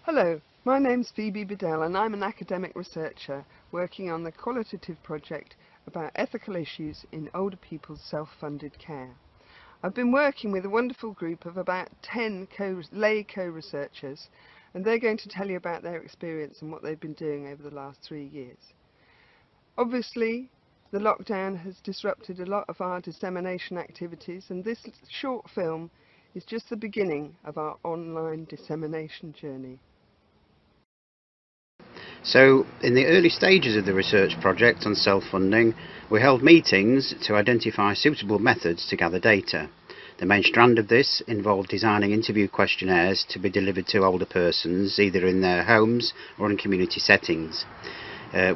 Hello, my name's Phoebe Bedell and I'm an academic researcher working on the qualitative project about ethical issues in older people's self-funded care. I've been working with a wonderful group of about 10 lay co-researchers, and they're going to tell you about their experience and what they've been doing over the last 3 years. Obviously, the lockdown has disrupted a lot of our dissemination activities, and this short film is just the beginning of our online dissemination journey. So, in the early stages of the research project on self-funding, we held meetings to identify suitable methods to gather data. The main strand of this involved designing interview questionnaires to be delivered to older persons, either in their homes or in community settings.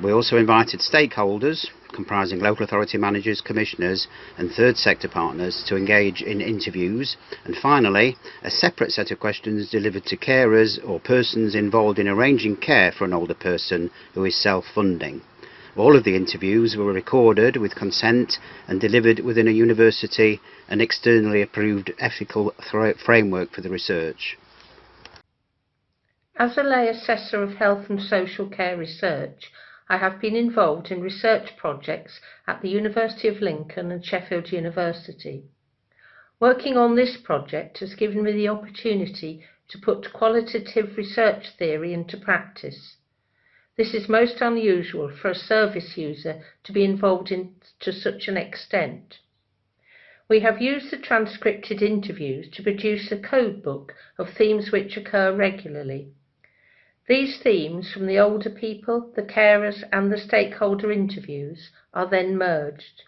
We also invited stakeholders, comprising local authority managers, commissioners and third sector partners, to engage in interviews, and finally a separate set of questions delivered to carers or persons involved in arranging care for an older person who is self-funding. All of the interviews were recorded with consent and delivered within a university and externally approved ethical framework for the research. As a lay assessor of health and social care research, I have been involved in research projects at the University of Lincoln and Sheffield University. Working on this project has given me the opportunity to put qualitative research theory into practice. This is most unusual for a service user to be involved in to such an extent. We have used the transcripted interviews to produce a code book of themes which occur regularly. These themes from the older people, the carers and the stakeholder interviews are then merged.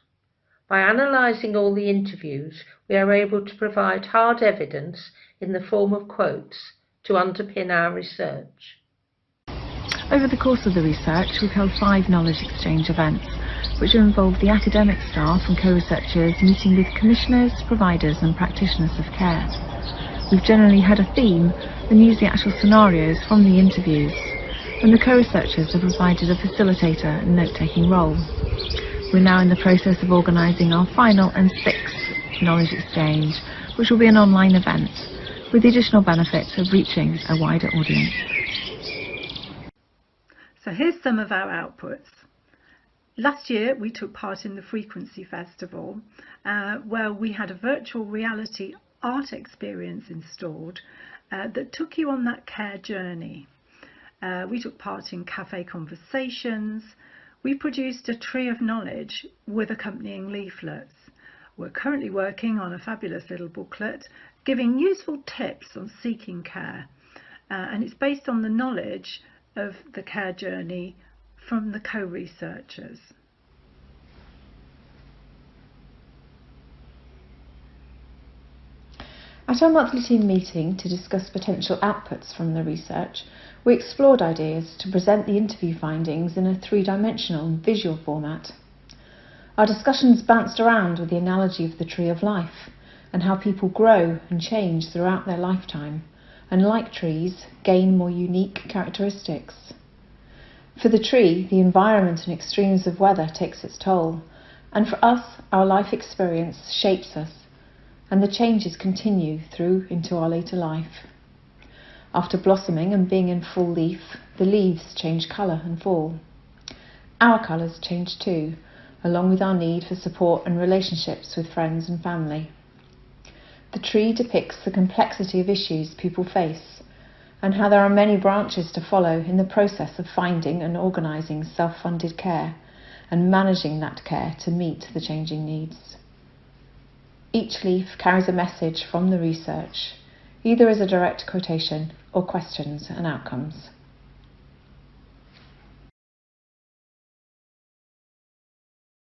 By analysing all the interviews, we are able to provide hard evidence in the form of quotes to underpin our research. Over the course of the research, we've held 5 knowledge exchange events, which have involved the academic staff and co-researchers meeting with commissioners, providers and practitioners of care. We've generally had a theme and used the actual scenarios from the interviews, and the co-researchers have provided a facilitator and note-taking role. We're now in the process of organising our final and 6th knowledge exchange, which will be an online event, with the additional benefits of reaching a wider audience. So here's some of our outputs. Last year we took part in the Frequency Festival, where we had a virtual reality art experience installed that took you on that care journey. We took part in cafe conversations. We produced a tree of knowledge with accompanying leaflets. We're currently working on a fabulous little booklet giving useful tips on seeking care, and it's based on the knowledge of the care journey from the co-researchers. At our monthly team meeting to discuss potential outputs from the research, we explored ideas to present the interview findings in a 3-dimensional and visual format. Our discussions bounced around with the analogy of the tree of life and how people grow and change throughout their lifetime, and like trees, gain more unique characteristics. For the tree, the environment and extremes of weather takes its toll, and for us, our life experience shapes us, and the changes continue through into our later life. After blossoming and being in full leaf, the leaves change colour and fall. Our colours change too, along with our need for support and relationships with friends and family. The tree depicts the complexity of issues people face, and how there are many branches to follow in the process of finding and organising self-funded care, and managing that care to meet the changing needs. Each leaf carries a message from the research, either as a direct quotation or questions and outcomes.